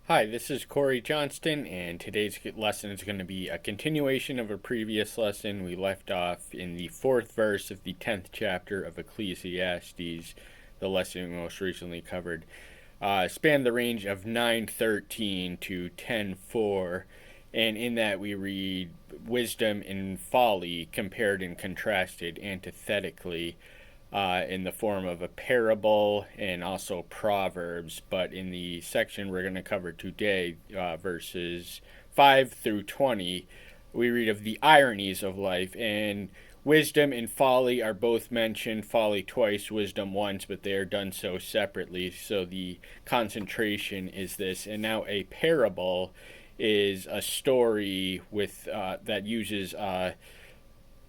Hi, this is Corey Johnston, and today's lesson is going to be a continuation of a previous lesson. We left off in the fourth verse of the 10th chapter of Ecclesiastes, the lesson we most recently covered. Spanned the range of 9:13 to 10:4, and in that we read wisdom and folly compared and contrasted antithetically in the form of a parable and also proverbs. But in the section we're going to cover today, verses 5 through 20, we read of the ironies of life. And wisdom and folly are both mentioned, folly twice, wisdom once, but they are done so separately. So the concentration is this. And now a parable is a story with that uses a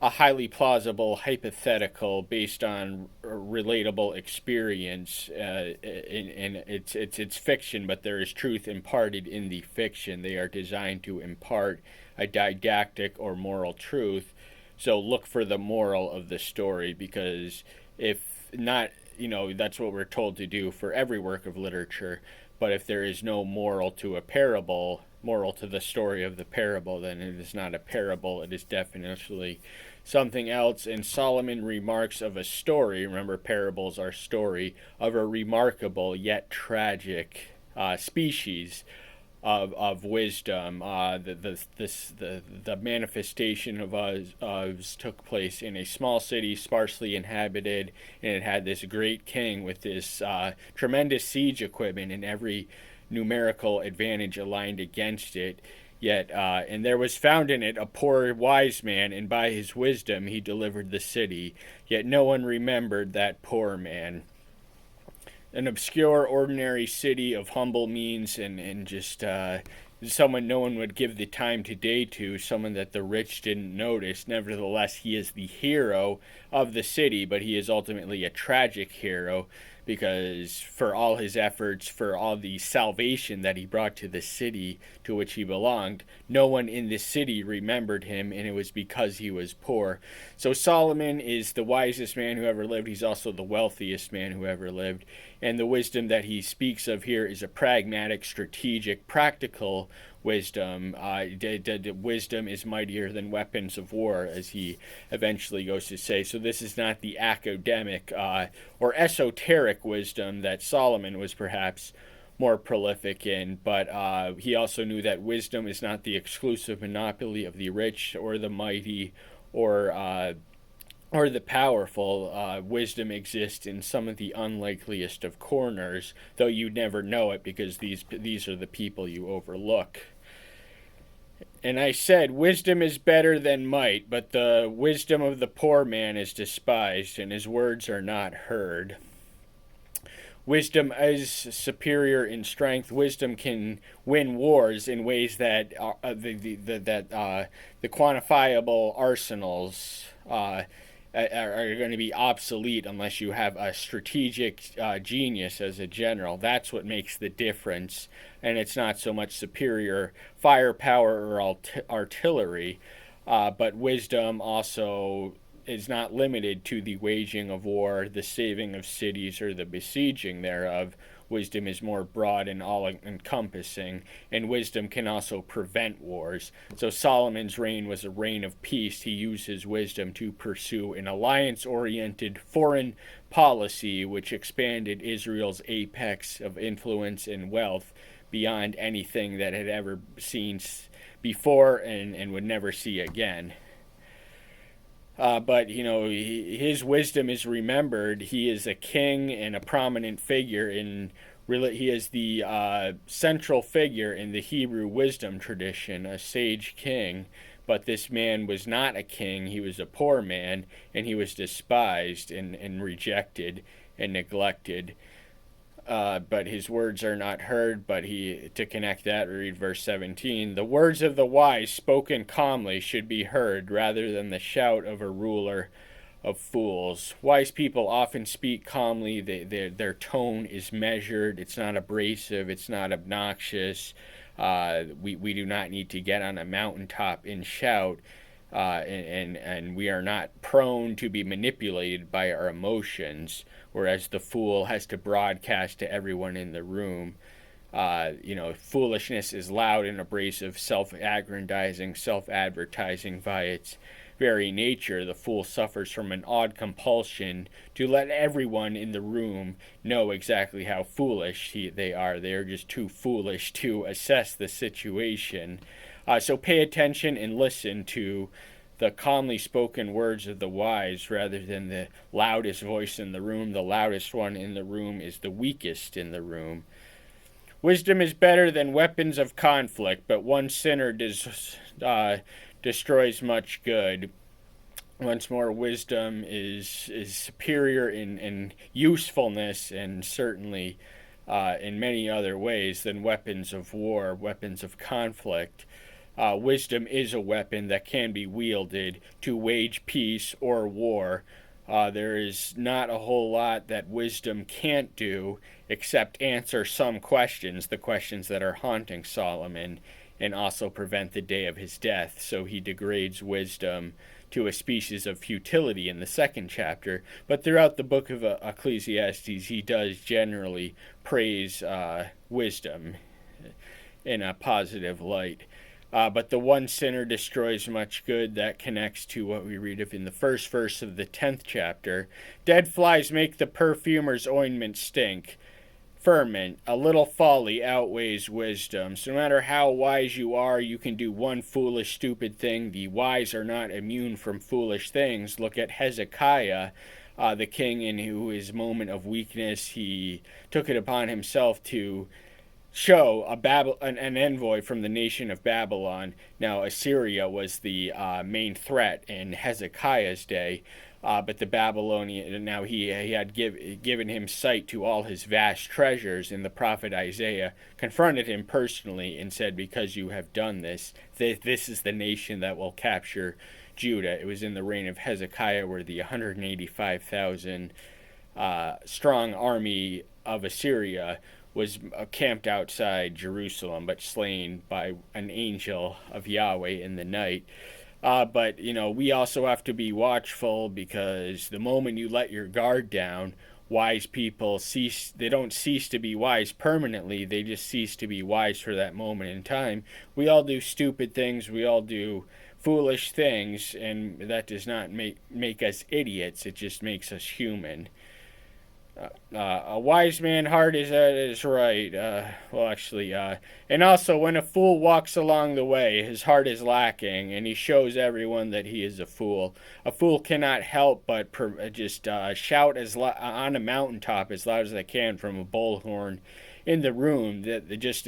highly plausible hypothetical based on relatable experience, and it's fiction, but there is truth imparted in the fiction. They are designed to impart a didactic or moral truth. So look for the moral of the story, because if not, that's what we're told to do for every work of literature. But if there is no moral to a parable, moral to the story of the parable, then it is not a parable. It is definitely something else. And Solomon remarks of a story, remember parables are story, of a remarkable yet tragic species of wisdom. The manifestation of us took place in a small city, sparsely inhabited, and it had this great king with this tremendous siege equipment and every numerical advantage aligned against it. Yet, and there was found in it a poor wise man, and by his wisdom he delivered the city. Yet no one remembered that poor man. An obscure, ordinary city of humble means, and just someone no one would give the time today to, someone that the rich didn't notice. Nevertheless, he is the hero of the city, but he is ultimately a tragic hero, because for all his efforts, for all the salvation that he brought to the city to which he belonged, no one in the city remembered him, and it was because he was poor. So Solomon is the wisest man who ever lived. He's also the wealthiest man who ever lived. And the wisdom that he speaks of here is a pragmatic, strategic, practical wisdom. Wisdom is mightier than weapons of war, as he eventually goes to say. So this is not the academic or esoteric wisdom that Solomon was perhaps more prolific in, but he also knew that wisdom is not the exclusive monopoly of the rich or the mighty or the powerful. Wisdom exists in some of the unlikeliest of corners, though you never know it, because these are the people you overlook. And I said, wisdom is better than might, but the wisdom of the poor man is despised, and his words are not heard. Wisdom is superior in strength. Wisdom can win wars in ways that the quantifiable arsenals are going to be obsolete unless you have a strategic genius as a general. That's what makes the difference, and it's not so much superior firepower or artillery, but wisdom also is not limited to the waging of war, the saving of cities, or the besieging thereof. Wisdom is more broad and all encompassing, and wisdom can also prevent wars. So Solomon's reign was a reign of peace. He used his wisdom to pursue an alliance oriented foreign policy which expanded Israel's apex of influence and wealth beyond anything that had ever seen before and would never see again. But his wisdom is remembered. He is a king and a prominent figure in. He is the central figure in the Hebrew wisdom tradition, a sage king. But this man was not a king. He was a poor man, and he was despised and rejected and neglected. But his words are not heard. But to connect that, we read verse 17. The words of the wise spoken calmly should be heard rather than the shout of a ruler of fools. Wise people often speak calmly. Their tone is measured. It's not abrasive. It's not obnoxious. We do not need to get on a mountaintop and shout. And we are not prone to be manipulated by our emotions, whereas the fool has to broadcast to everyone in the room. Foolishness is loud and abrasive, self-aggrandizing, self-advertising by its very nature. The fool suffers from an odd compulsion to let everyone in the room know exactly how foolish they are. They are just too foolish to assess the situation. So pay attention and listen to the calmly spoken words of the wise rather than the loudest voice in the room. The loudest one in the room is the weakest in the room. Wisdom is better than weapons of conflict, but one sinner destroys much good. Once more, wisdom is superior in usefulness and certainly in many other ways than weapons of war, weapons of conflict. Wisdom is a weapon that can be wielded to wage peace or war. There is not a whole lot that wisdom can't do except answer some questions, the questions that are haunting Solomon, and also prevent the day of his death. So he degrades wisdom to a species of futility in the second chapter. But throughout the book of Ecclesiastes, he does generally praise wisdom in a positive light. But the one sinner destroys much good. That connects to what we read of in the first verse of the 10th chapter. Dead flies make the perfumer's ointment stink. Ferment, a little folly outweighs wisdom. So no matter how wise you are, you can do one foolish, stupid thing. The wise are not immune from foolish things. Look at Hezekiah, the king, in his moment of weakness, he took it upon himself to show an envoy from the nation of Babylon. Now, Assyria was the main threat in Hezekiah's day, but the Babylonian, now he had given him sight to all his vast treasures, and the prophet Isaiah confronted him personally and said, because you have done this is the nation that will capture Judah. It was in the reign of Hezekiah where the 185,000 strong army of Assyria was camped outside Jerusalem, but slain by an angel of Yahweh in the night. But, we also have to be watchful, because the moment you let your guard down, wise people they don't cease to be wise permanently, they just cease to be wise for that moment in time. We all do stupid things, we all do foolish things, and that does not make us idiots, it just makes us human. A wise man's heart is right. And also when a fool walks along the way, his heart is lacking, and he shows everyone that he is a fool. A fool cannot help but just shout on a mountaintop as loud as they can from a bullhorn in the room that just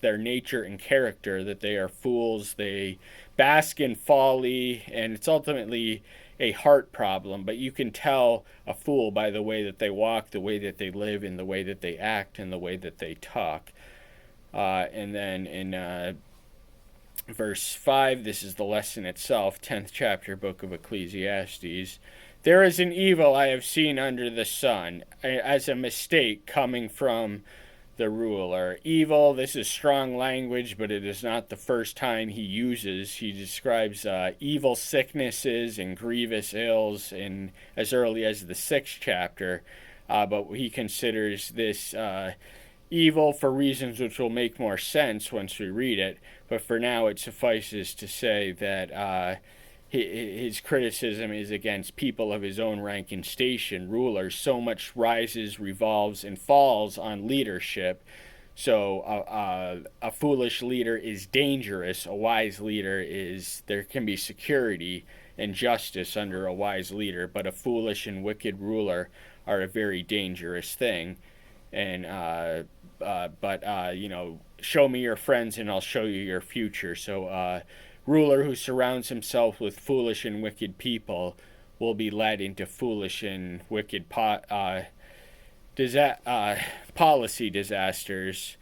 their nature and character, that they are fools. They bask in folly, and it's ultimately a heart problem, but you can tell a fool by the way that they walk, the way that they live, and the way that they act, and the way that they talk. And then in verse 5, this is the lesson itself, 10th chapter, book of Ecclesiastes. There is an evil I have seen under the sun, as a mistake coming from the ruler. Evil, this is strong language, but it is not the first time he describes evil sicknesses and grievous ills in as early as the 6th chapter, but he considers this evil for reasons which will make more sense once we read it, but for now it suffices to say that his criticism is against people of his own rank and station, rulers. So much rises, revolves, and falls on leadership. So a foolish leader is dangerous. A wise leader there can be security and justice under a wise leader, but a foolish and wicked ruler are a very dangerous thing. And show me your friends and I'll show you your future. So ruler who surrounds himself with foolish and wicked people will be led into foolish and wicked policy disasters.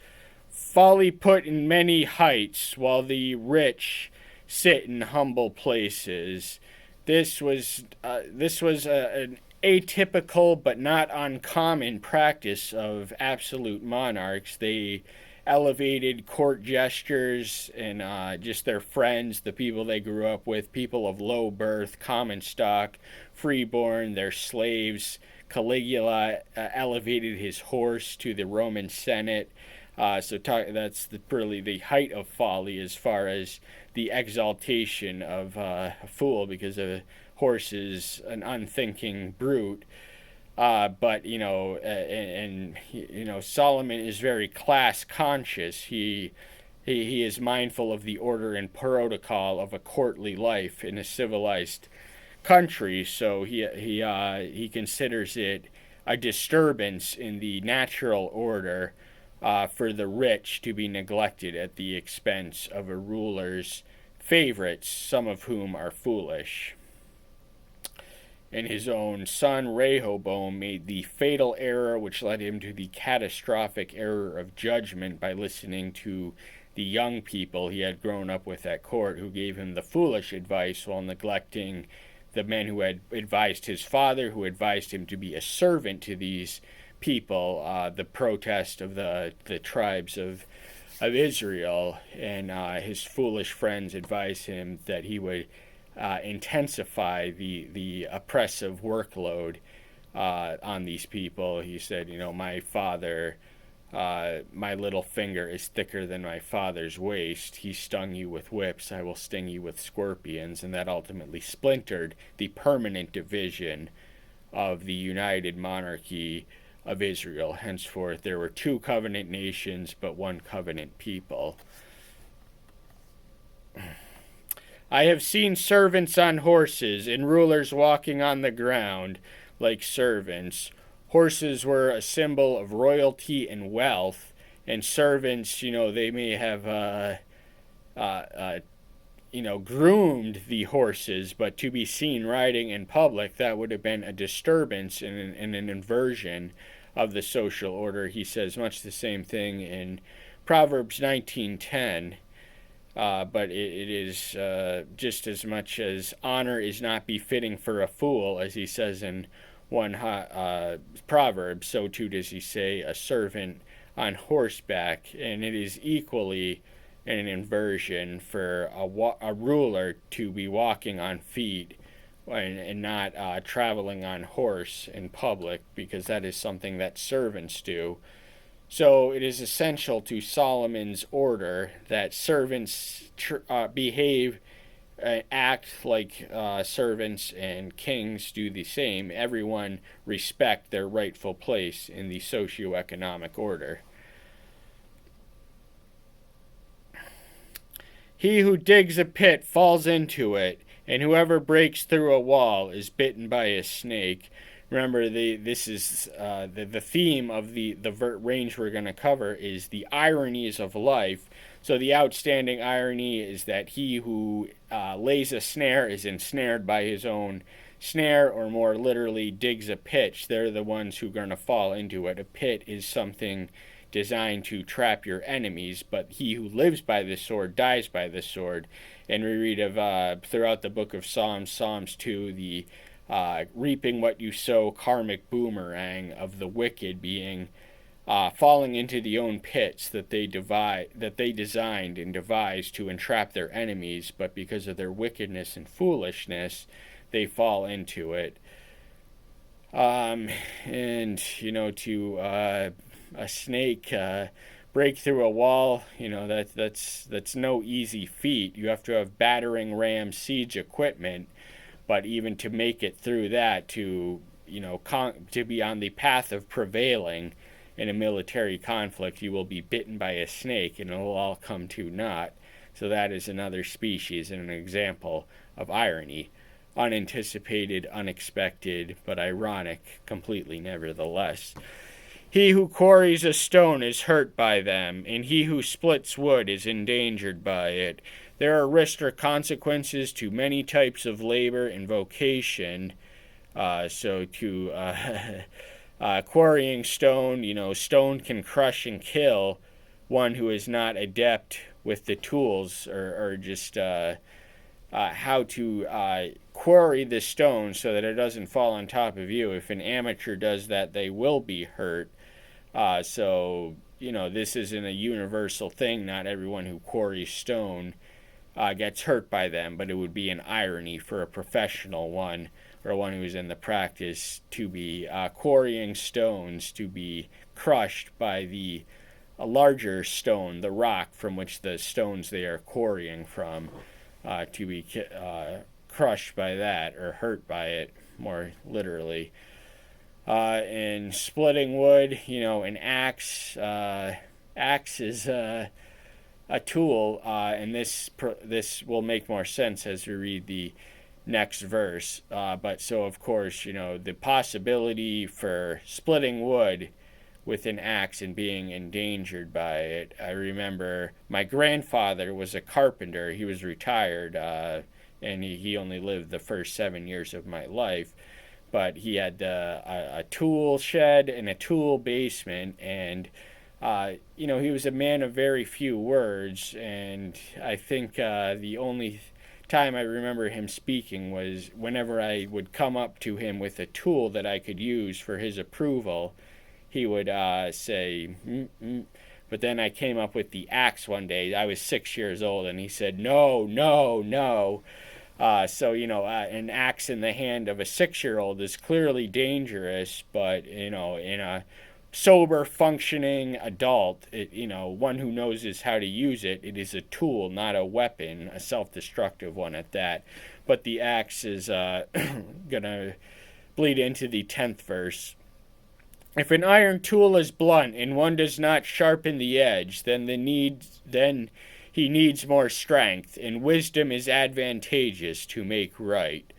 Folly put in many heights, while the rich sit in humble places. This was an atypical but not uncommon practice of absolute monarchs. They elevated court gestures and just their friends, the people they grew up with, people of low birth, common stock, freeborn, their slaves. Caligula elevated his horse to the Roman Senate. That's really the height of folly as far as the exaltation of a fool, because a horse is an unthinking brute. But Solomon is very class conscious. He is mindful of the order and protocol of a courtly life in a civilized country. So he considers it a disturbance in the natural order for the rich to be neglected at the expense of a ruler's favorites, some of whom are foolish. And his own son Rehoboam made the fatal error which led him to the catastrophic error of judgment by listening to the young people he had grown up with at court, who gave him the foolish advice while neglecting the men who had advised his father, who advised him to be a servant to these people, the protest of the tribes of Israel. And his foolish friends advised him that he would intensify the oppressive workload on these people. He said, my father, my little finger is thicker than my father's waist. He stung you with whips, I will sting you with scorpions. And that ultimately splintered the permanent division of the united monarchy of Israel. Henceforth, there were two covenant nations, but one covenant people. I have seen servants on horses and rulers walking on the ground like servants. Horses were a symbol of royalty and wealth, and servants, they may have, groomed the horses, but to be seen riding in public, that would have been a disturbance and an inversion of the social order. He says much the same thing in Proverbs 19:10. But it is just as much as honor is not befitting for a fool, as he says in one proverb, so too does he say a servant on horseback. And it is equally an inversion for a ruler to be walking on feet and not traveling on horse in public, because that is something that servants do. So it is essential to Solomon's order that servants behave, act like servants, and kings do the same. Everyone respect their rightful place in the socioeconomic order. He who digs a pit falls into it, and whoever breaks through a wall is bitten by a snake. Remember, this is the theme of the range we're going to cover is the ironies of life. So the outstanding irony is that he who lays a snare is ensnared by his own snare, or more literally, digs a pit. They're the ones who are going to fall into it. A pit is something designed to trap your enemies, but he who lives by the sword dies by the sword. And we read of throughout the book of Psalms 2, the reaping what you sow karmic boomerang of the wicked being falling into the own pits that they designed and devised to entrap their enemies, but because of their wickedness and foolishness, they fall into it. To a snake break through a wall, that's no easy feat. You have to have battering ram siege equipment. But even to make it through that, to be on the path of prevailing in a military conflict, you will be bitten by a snake, and it will all come to naught. So that is another species and an example of irony. Unanticipated, unexpected, but ironic completely nevertheless. He who quarries a stone is hurt by them, and he who splits wood is endangered by it. There are risks or consequences to many types of labor and vocation. Quarrying stone, stone can crush and kill one who is not adept with the tools or just how to quarry the stone so that it doesn't fall on top of you. If an amateur does that, they will be hurt. This isn't a universal thing. Not everyone who quarries stone gets hurt by them, but it would be an irony for a professional one, or one who's in the practice, to be quarrying stones, to be crushed by the a larger stone, the rock from which the stones they are quarrying from, to be crushed by that or hurt by it, more literally. And splitting wood, an axe. Axe is a tool, and this will make more sense as we read the next verse. But so of course, the possibility for splitting wood with an axe and being endangered by it. I remember my grandfather was a carpenter. He was retired, and he only lived the first 7 years of my life. But he had a tool shed and a tool basement, and he was a man of very few words. And I think the only time I remember him speaking was whenever I would come up to him with a tool that I could use for his approval. He would say, But then I came up with the axe one day. I was 6 years old, and he said, no, no, no. An axe in the hand of a 6-year-old is clearly dangerous, but, in a sober, functioning adult, one who knows how to use it, it is a tool, not a weapon, a self-destructive one at that. But the axe is going to bleed into the 10th verse. If an iron tool is blunt and one does not sharpen the edge, then he needs more strength, and wisdom is advantageous to make right.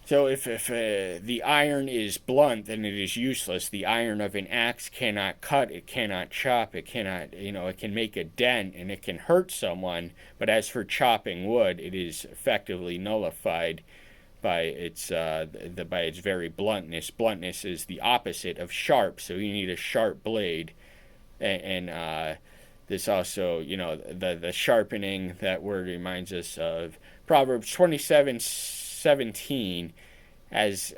So if the iron is blunt, then it is useless. The iron of an axe cannot cut, it cannot chop, it cannot, it can make a dent and it can hurt someone. But as for chopping wood, it is effectively nullified by its very bluntness. Bluntness is the opposite of sharp, so you need a sharp blade, and this also, the sharpening, that word reminds us of Proverbs 27:17, as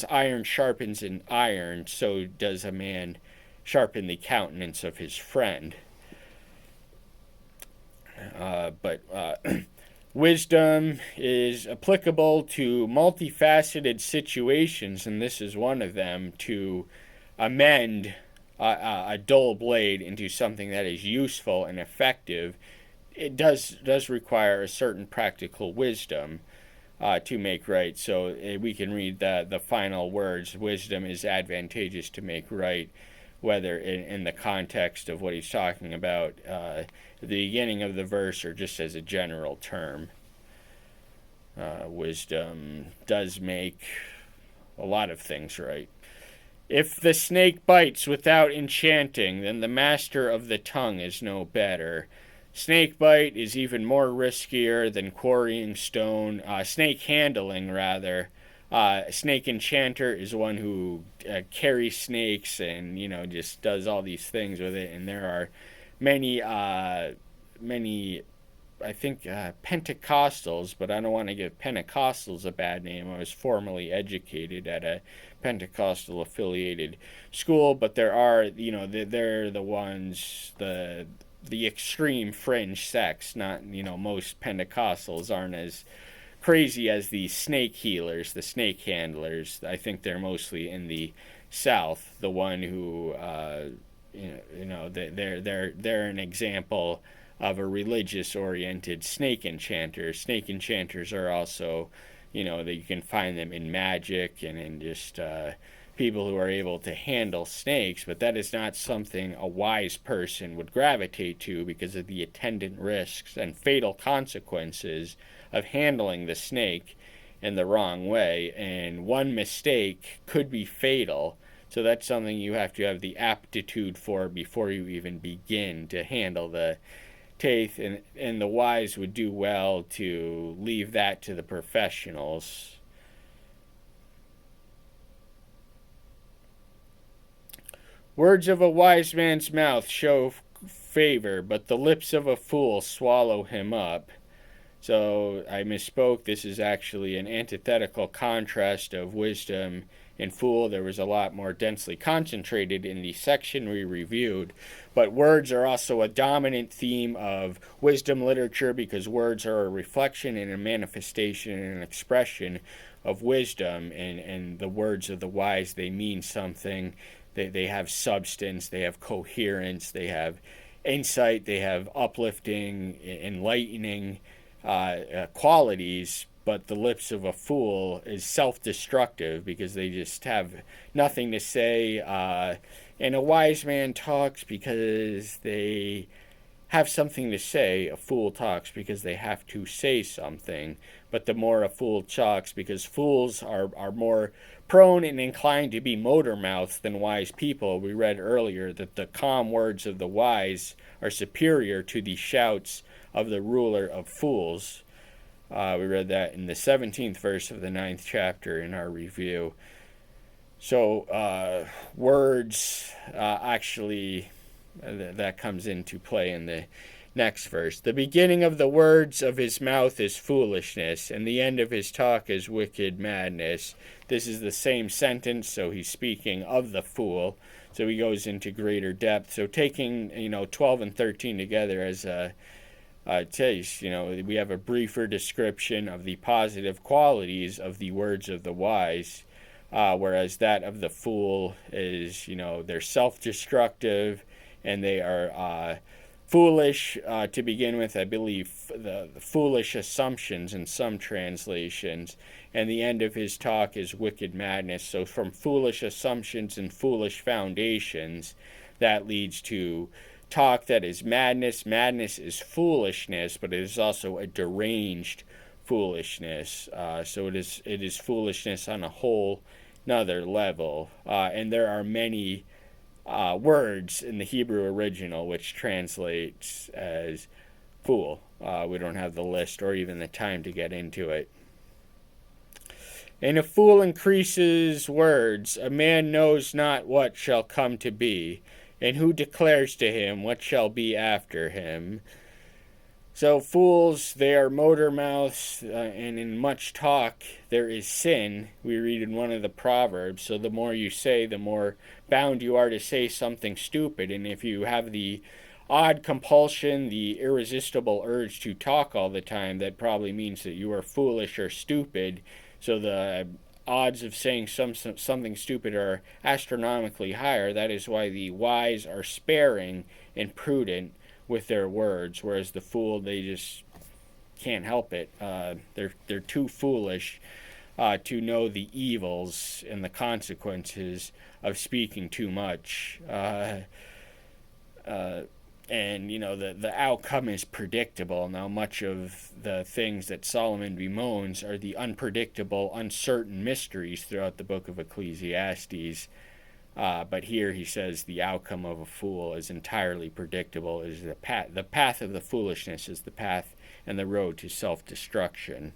iron sharpens an iron, so does a man sharpen the countenance of his friend. Wisdom is applicable to multifaceted situations, and this is one of them, to amend a dull blade into something that is useful and effective. It does require a certain practical wisdom to make right. So we can read the final words. Wisdom is advantageous to make right, whether in the context of what he's talking about at the beginning of the verse or just as a general term. Wisdom does make a lot of things right. If the snake bites without enchanting, then the master of the tongue is no better. Snake bite is even more riskier than quarrying stone. Snake handling, rather. Snake enchanter is one who carries snakes and just does all these things with it. And there are many, I think, Pentecostals, but I don't want to give Pentecostals a bad name. I was formally educated at a Pentecostal affiliated school, but there are, they're the ones, the extreme fringe sects. Not, most Pentecostals aren't as crazy as the snake healers, the snake handlers. I think they're mostly in the South. The one who, they're an example of a religious-oriented snake enchanter. Snake enchanters are also, that you can find them in magic and in just people who are able to handle snakes, but that is not something a wise person would gravitate to because of the attendant risks and fatal consequences of handling the snake in the wrong way, and one mistake could be fatal. So that's something you have to have the aptitude for before you even begin to handle the teeth, and the wise would do well to leave that to the professionals. Words of a wise man's mouth show favor, but the lips of a fool swallow him up. So I misspoke. This is actually an antithetical contrast of wisdom and fool. There was a lot more densely concentrated in the section we reviewed. But words are also a dominant theme of wisdom literature because words are a reflection and a manifestation and an expression of wisdom. And the words of the wise, they mean something. They have substance, they have coherence, they have insight, they have uplifting, enlightening qualities. But the lips of a fool is self-destructive because they just have nothing to say. And a wise man talks because they have something to say. A fool talks because they have to say something. But the more a fool talks, because fools are more prone and inclined to be motor mouths than wise people. We read earlier that the calm words of the wise are superior to the shouts of the ruler of fools. We read that in the 17th verse of the 9th chapter in our review. So words actually, that comes into play in the next verse. The beginning of the words of his mouth is foolishness, and the end of his talk is wicked madness. This is the same sentence, so he's speaking of the fool. So he goes into greater depth. So taking 12 and 13 together as a taste, we have a briefer description of the positive qualities of the words of the wise, whereas that of the fool is, they're self-destructive and they are foolish to begin with. I believe the foolish assumptions in some translations, and the end of his talk is wicked madness. So from foolish assumptions and foolish foundations, that leads to talk that is madness. Madness is foolishness, but it is also a deranged foolishness. So it is foolishness on a whole another level. And there are many words in the Hebrew original which translates as fool. We don't have the list or even the time to get into it. And a fool increases words. A man knows not what shall come to be, and who declares to him what shall be after him. So fools, they are motor mouths, and in much talk there is sin. We read in one of the Proverbs, so the more you say, the more bound you are to say something stupid. And if you have the odd compulsion, the irresistible urge to talk all the time, that probably means that you are foolish or stupid. So the odds of saying something stupid are astronomically higher. That is why the wise are sparing and prudent with their words, whereas the fool, they just can't help it. They're too foolish to know the evils and the consequences of speaking too much. And the outcome is predictable. Now, much of the things that Solomon bemoans are the unpredictable, uncertain mysteries throughout the book of Ecclesiastes. But here he says the outcome of a fool is entirely predictable. Is the path of the foolishness is the path and the road to self-destruction.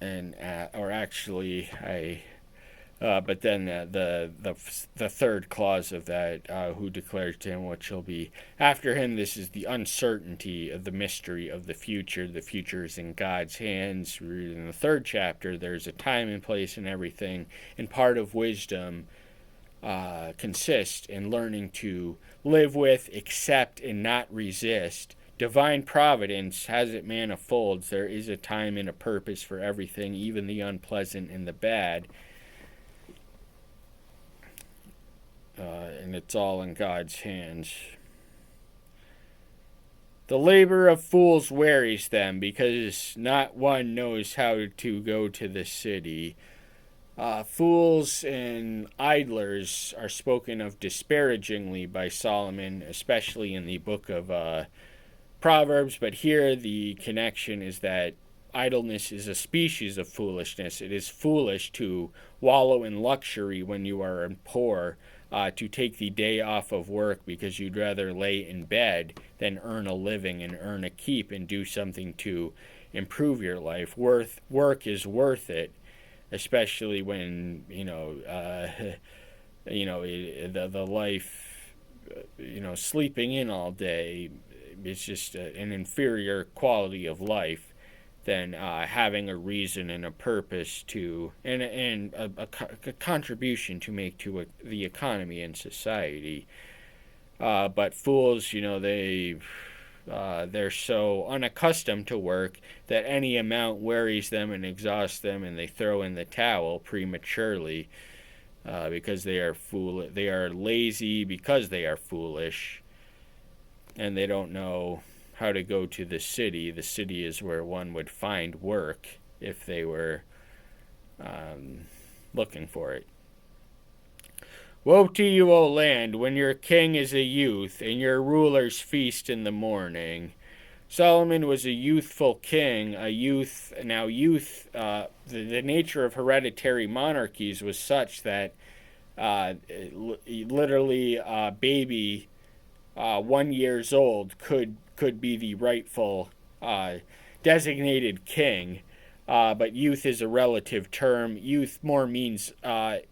And but then the third clause of that, who declares to him what shall be after him. This is the uncertainty of the mystery of the future. The future is in God's hands. In the third chapter, there's a time and place and everything, and part of wisdom consists in learning to live with, accept, and not resist. Divine providence has it manifolds. There is a time and a purpose for everything, even the unpleasant and the bad. And it's all in God's hands. The labor of fools wearies them, because not one knows how to go to the city. Fools and idlers are spoken of disparagingly by Solomon, especially in the book of Proverbs, but here the connection is that idleness is a species of foolishness. It is foolish to wallow in luxury when you are poor, to take the day off of work because you'd rather lay in bed than earn a living and earn a keep and do something to improve your life. Work is worth it, especially when the life, sleeping in all day is just an inferior quality of life than having a reason and a purpose to, and a contribution to make to the economy and society. But fools, they they're so unaccustomed to work that any amount wearies them and exhausts them, and they throw in the towel prematurely because they are They are lazy because they are foolish, and they don't know how to go to the city. The city is where one would find work if they were looking for it. Woe to you, O land, when your king is a youth, and your rulers feast in the morning. Solomon was a youthful king, a youth. Now, the nature of hereditary monarchies was such that literally a baby 1 years old could be the rightful designated king. But youth is a relative term. Youth more means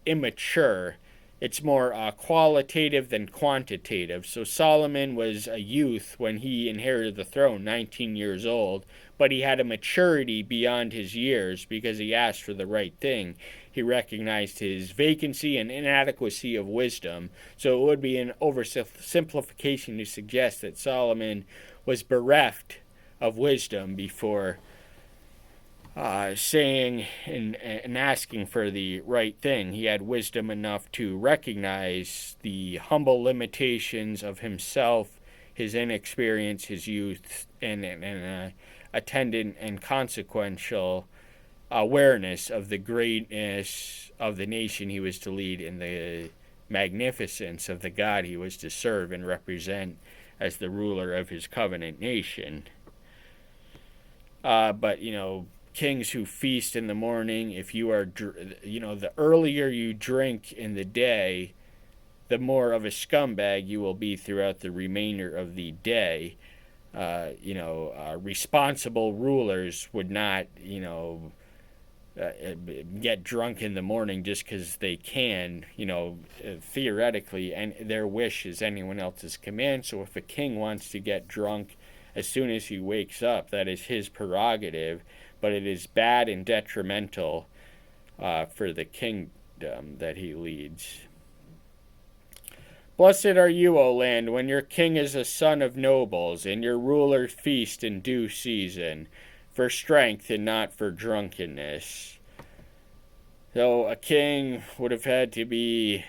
immature. It's more qualitative than quantitative. So Solomon was a youth when he inherited the throne, 19 years old, but he had a maturity beyond his years because he asked for the right thing. He recognized his vacancy and inadequacy of wisdom. So it would be an oversimplification to suggest that Solomon was bereft of wisdom before saying and asking for the right thing. He had wisdom enough to recognize the humble limitations of himself, his inexperience, his youth, and attendant and consequential awareness of the greatness of the nation he was to lead and the magnificence of the God he was to serve and represent as the ruler of his covenant nation. But, kings who feast in the morning, if you are, the earlier you drink in the day, the more of a scumbag you will be throughout the remainder of the day. Responsible rulers would not, get drunk in the morning just because they can, theoretically, and their wish is anyone else's command. So if a king wants to get drunk as soon as he wakes up, that is his prerogative, but it is bad and detrimental for the kingdom that he leads. Blessed are you, O land, when your king is a son of nobles, and your rulers feast in due season, for strength and not for drunkenness. So a king would have had to be,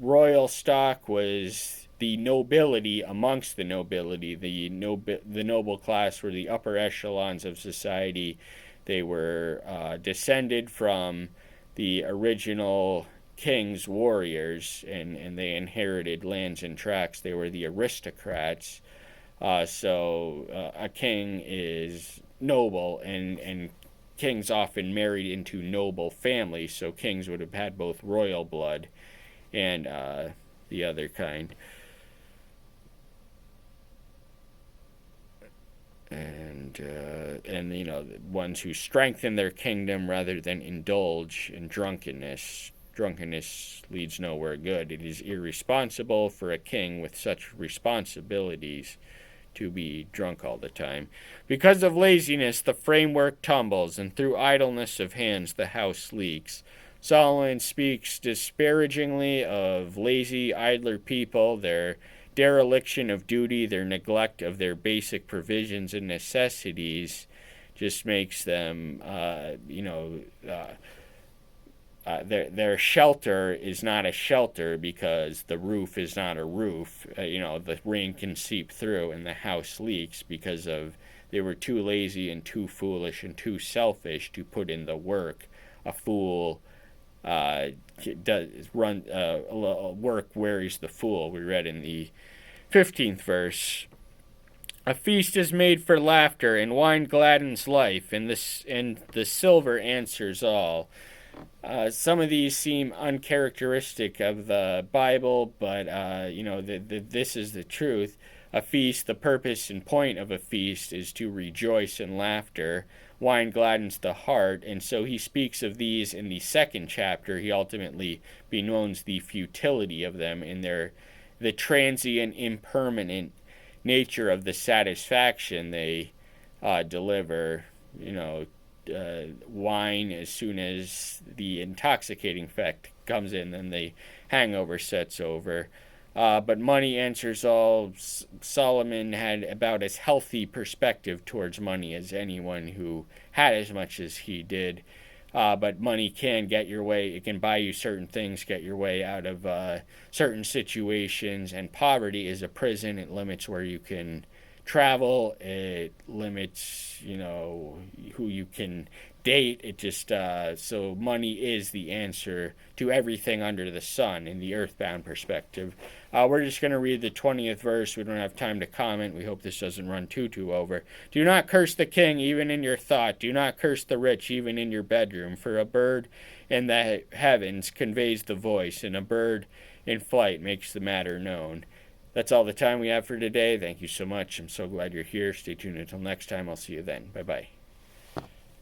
royal stock was the nobility amongst the nobility. The noble class were the upper echelons of society. They were descended from the original king's warriors, and they inherited lands and tracts. They were the aristocrats. So a king is noble, and kings often married into noble families. So kings would have had both royal blood and the other kind. And ones who strengthen their kingdom rather than indulge in drunkenness. Drunkenness leads nowhere good. It is irresponsible for a king with such responsibilities to be drunk all the time. Because of laziness, the framework tumbles, and through idleness of hands, the house leaks. Solomon speaks disparagingly of lazy, idler people, their dereliction of duty, their neglect of their basic provisions and necessities just makes them, their shelter is not a shelter because the roof is not a roof. The rain can seep through and the house leaks because they were too lazy and too foolish and too selfish to put in the work. A fool work wearies the fool. We read in the 15th verse. A feast is made for laughter, and wine gladdens life, and the silver answers all. Some of these seem uncharacteristic of the Bible, but this is the truth. A feast, the purpose and point of a feast is to rejoice in laughter. Wine gladdens the heart, and so he speaks of these in the second chapter. He ultimately bemoans the futility of them in the transient, impermanent nature of the satisfaction they deliver. Wine, as soon as the intoxicating effect comes in, then the hangover sets over. But money answers all. Solomon had about as healthy perspective towards money as anyone who had as much as he did. But money can get your way. It can buy you certain things, get your way out of certain situations. And poverty is a prison. It limits where you can travel. It limits, who you can date. It just so money is the answer to everything under the sun in the earthbound perspective. We're just going to read the 20th verse. We don't have time to comment. We hope this doesn't run too over. Do not curse the king even in your thought. Do not curse the rich even in your bedroom. For a bird in the heavens conveys the voice, and a bird in flight makes the matter known. That's all the time we have for today. Thank you so much. I'm so glad you're here. Stay tuned until next time. I'll see you then. Bye-bye.